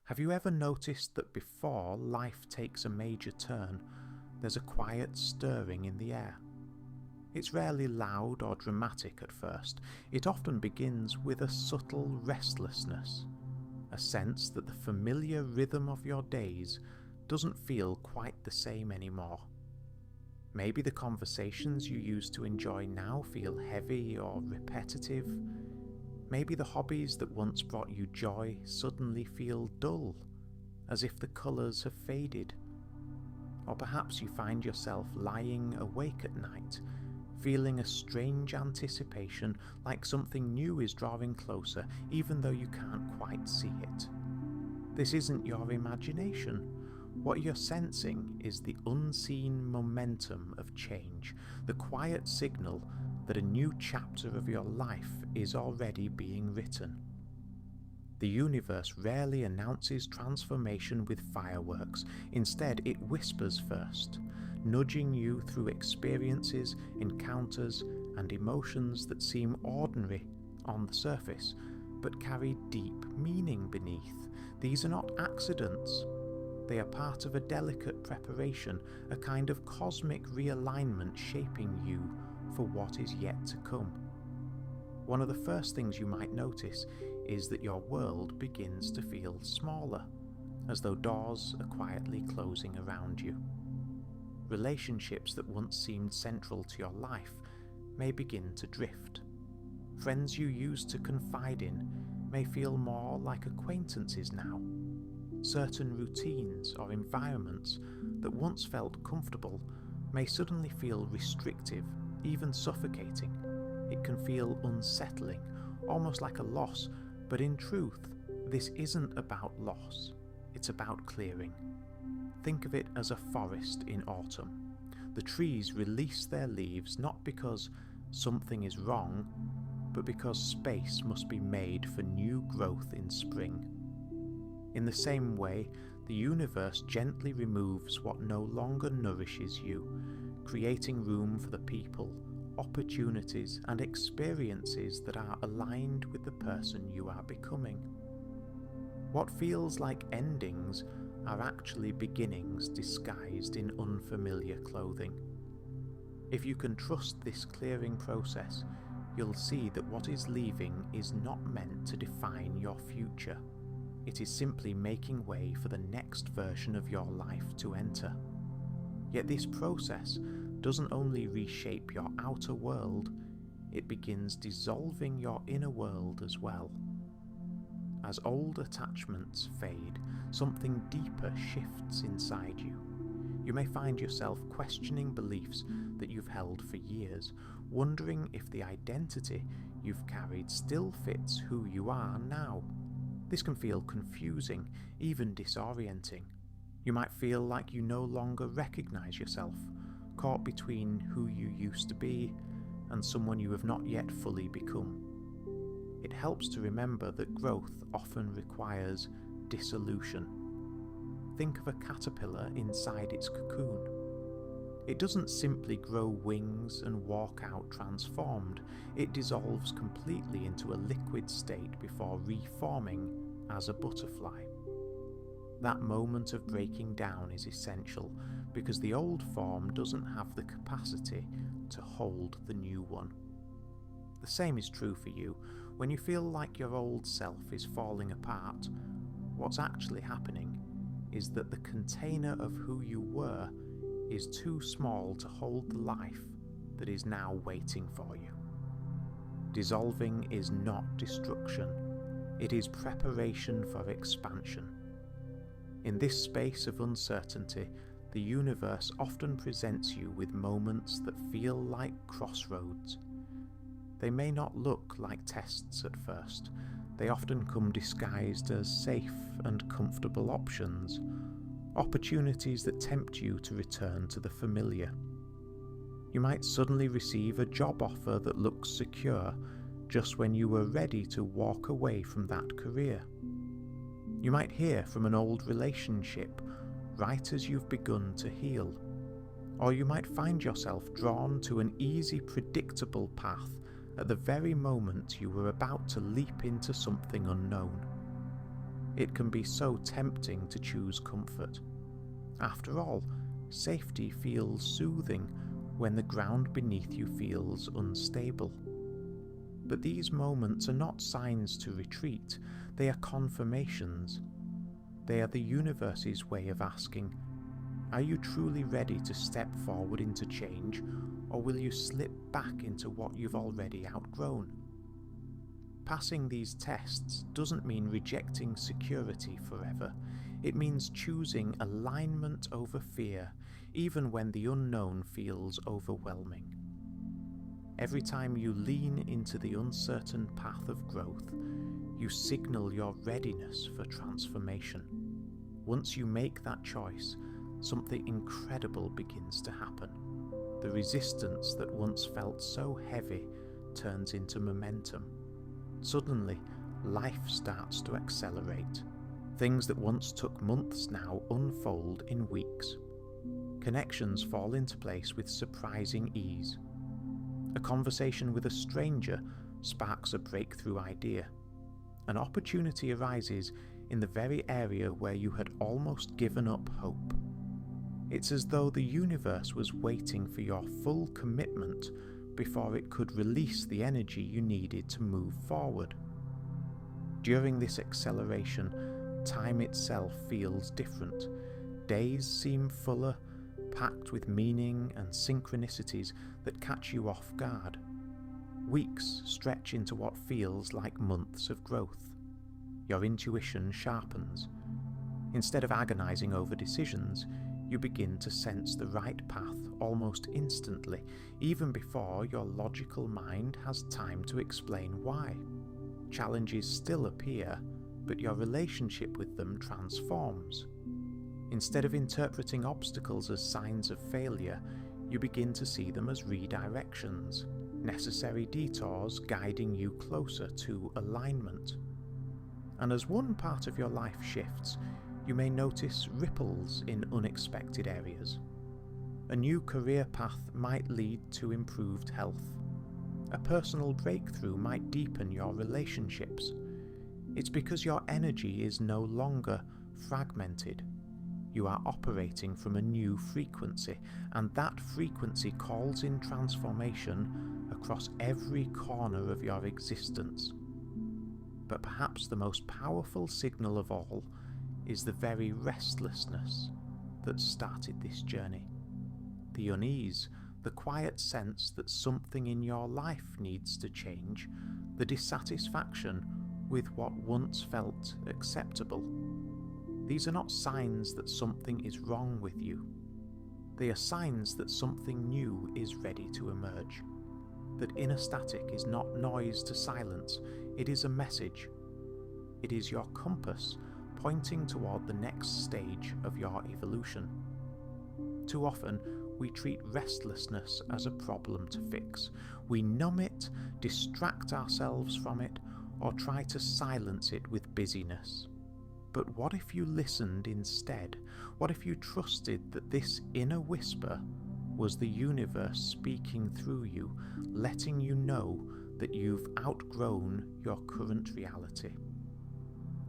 Have you ever noticed that before life takes a major turn, there's a quiet stirring in the air? It's rarely loud or dramatic at first. It often begins with a subtle restlessness, a sense that the familiar rhythm of your days doesn't feel quite the same anymore. Maybe the conversations you used to enjoy now feel heavy or repetitive. Maybe the hobbies that once brought you joy suddenly feel dull, as if the colours have faded. Or perhaps you find yourself lying awake at night, feeling a strange anticipation, like something new is drawing closer, even though you can't quite see it. This isn't your imagination. What you're sensing is the unseen momentum of change, the quiet signal that a new chapter of your life is already being written. The universe rarely announces transformation with fireworks. Instead, it whispers first, nudging you through experiences, encounters, and emotions that seem ordinary on the surface, but carry deep meaning beneath. These are not accidents. They are part of a delicate preparation, a kind of cosmic realignment shaping you for what is yet to come. One of the first things you might notice is that your world begins to feel smaller, as though doors are quietly closing around you. Relationships that once seemed central to your life may begin to drift. Friends you used to confide in may feel more like acquaintances now. Certain routines or environments that once felt comfortable may suddenly feel restrictive, even suffocating. It can feel unsettling, almost like a loss, but in truth, this isn't about loss, it's about clearing. Think of it as a forest in autumn. The trees release their leaves not because something is wrong, but because space must be made for new growth in spring. In the same way, the universe gently removes what no longer nourishes you, creating room for the people, opportunities, and experiences that are aligned with the person you are becoming. What feels like endings are actually beginnings disguised in unfamiliar clothing. If you can trust this clearing process, you'll see that what is leaving is not meant to define your future. It is simply making way for the next version of your life to enter. Yet this process doesn't only reshape your outer world, it begins dissolving your inner world as well. As old attachments fade, something deeper shifts inside you. You may find yourself questioning beliefs that you've held for years, wondering if the identity you've carried still fits who you are now. This can feel confusing, even disorienting. You might feel like you no longer recognize yourself, caught between who you used to be and someone you have not yet fully become. It helps to remember that growth often requires dissolution. Think of a caterpillar inside its cocoon. It doesn't simply grow wings and walk out transformed. It dissolves completely into a liquid state before reforming as a butterfly. That moment of breaking down is essential because the old form doesn't have the capacity to hold the new one. The same is true for you. When you feel like your old self is falling apart, what's actually happening is that the container of who you were is too small to hold the life that is now waiting for you. Dissolving is not destruction, it is preparation for expansion. In this space of uncertainty, the universe often presents you with moments that feel like crossroads. They may not look like tests at first. They often come disguised as safe and comfortable options, opportunities that tempt you to return to the familiar. You might suddenly receive a job offer that looks secure just when you were ready to walk away from that career. You might hear from an old relationship right as you've begun to heal, or you might find yourself drawn to an easy, predictable path at the very moment you were about to leap into something unknown. It can be so tempting to choose comfort. After all, safety feels soothing when the ground beneath you feels unstable. But these moments are not signs to retreat, they are confirmations. They are the universe's way of asking, are you truly ready to step forward into change, or will you slip back into what you've already outgrown? Passing these tests doesn't mean rejecting security forever. It means choosing alignment over fear, even when the unknown feels overwhelming. Every time you lean into the uncertain path of growth, you signal your readiness for transformation. Once you make that choice, something incredible begins to happen. The resistance that once felt so heavy turns into momentum. Suddenly, life starts to accelerate. Things that once took months now unfold in weeks. Connections fall into place with surprising ease. A conversation with a stranger sparks a breakthrough idea. An opportunity arises in the very area where you had almost given up hope. It's as though the universe was waiting for your full commitment before it could release the energy you needed to move forward. During this acceleration, time itself feels different. Days seem fuller, packed with meaning and synchronicities that catch you off guard. Weeks stretch into what feels like months of growth. Your intuition sharpens. Instead of agonizing over decisions, you begin to sense the right path almost instantly, even before your logical mind has time to explain why. Challenges still appear, but your relationship with them transforms. Instead of interpreting obstacles as signs of failure, you begin to see them as redirections, necessary detours guiding you closer to alignment. And as one part of your life shifts, you may notice ripples in unexpected areas. A new career path might lead to improved health. A personal breakthrough might deepen your relationships. It's because your energy is no longer fragmented. You are operating from a new frequency, and that frequency calls in transformation across every corner of your existence. But perhaps the most powerful signal of all is the very restlessness that started this journey. The unease, the quiet sense that something in your life needs to change, the dissatisfaction with what once felt acceptable. These are not signs that something is wrong with you. They are signs that something new is ready to emerge. That inner static is not noise to silence, it is a message. It is your compass pointing toward the next stage of your evolution. Too often, we treat restlessness as a problem to fix. We numb it, distract ourselves from it, or try to silence it with busyness. But what if you listened instead? What if you trusted that this inner whisper was the universe speaking through you, letting you know that you've outgrown your current reality?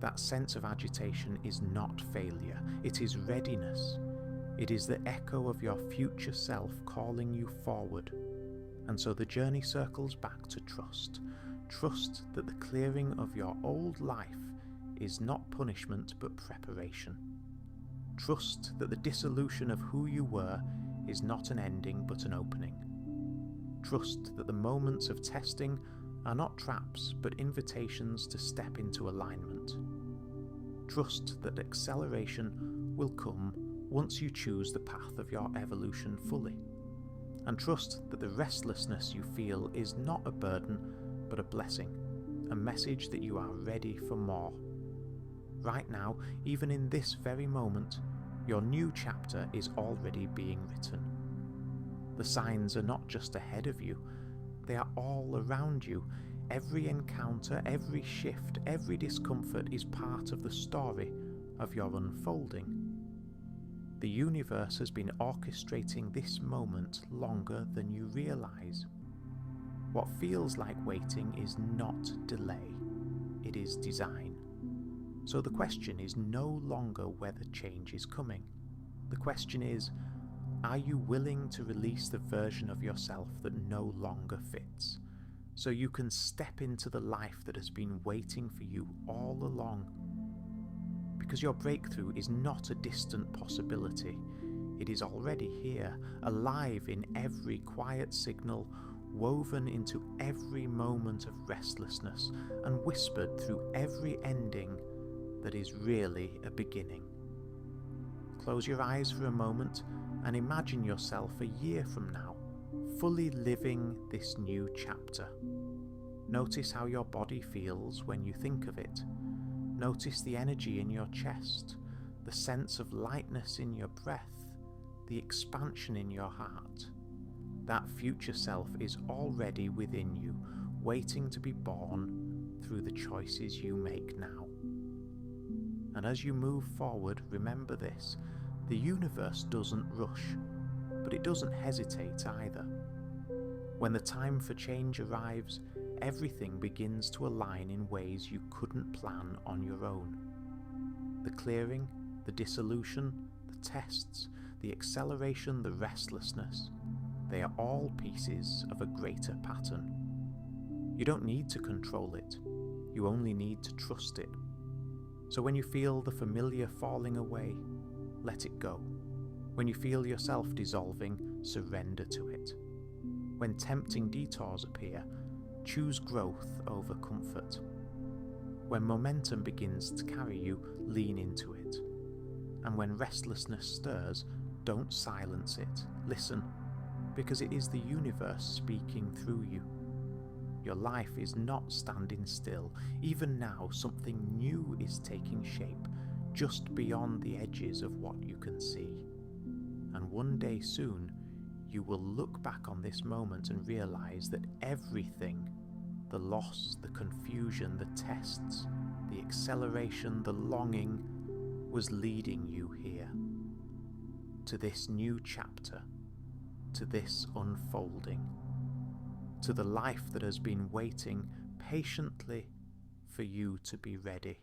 That sense of agitation is not failure, it is readiness. It is the echo of your future self calling you forward. And so the journey circles back to trust. Trust that the clearing of your old life is not punishment but preparation. Trust that the dissolution of who you were is not an ending but an opening. Trust that the moments of testing are not traps but invitations to step into alignment. Trust that acceleration will come once you choose the path of your evolution fully. And trust that the restlessness you feel is not a burden but a blessing, a message that you are ready for more. Right now, even in this very moment, your new chapter is already being written. The signs are not just ahead of you, they are all around you. Every encounter, every shift, every discomfort is part of the story of your unfolding. The universe has been orchestrating this moment longer than you realize. What feels like waiting is not delay, it is design. So the question is no longer whether change is coming. The question is, are you willing to release the version of yourself that no longer fits, so you can step into the life that has been waiting for you all along? Because your breakthrough is not a distant possibility. It is already here, alive in every quiet signal, woven into every moment of restlessness, and whispered through every ending that is really a beginning. Close your eyes for a moment and imagine yourself a year from now, fully living this new chapter. Notice how your body feels when you think of it. Notice the energy in your chest, the sense of lightness in your breath, the expansion in your heart. That future self is already within you, waiting to be born through the choices you make now. And as you move forward, remember this: the universe doesn't rush, but it doesn't hesitate either. When the time for change arrives, everything begins to align in ways you couldn't plan on your own. The clearing, the dissolution, the tests, the acceleration, the restlessness, they are all pieces of a greater pattern. You don't need to control it, you only need to trust it. So when you feel the familiar falling away, let it go. When you feel yourself dissolving, surrender to it. When tempting detours appear, choose growth over comfort. When momentum begins to carry you, lean into it. And when restlessness stirs, don't silence it. Listen, because it is the universe speaking through you. Your life is not standing still. Even now, something new is taking shape, just beyond the edges of what you can see. And one day soon, you will look back on this moment and realize that everything, the loss, the confusion, the tests, the acceleration, the longing, was leading you here, to this new chapter, to this unfolding, to the life that has been waiting patiently for you to be ready.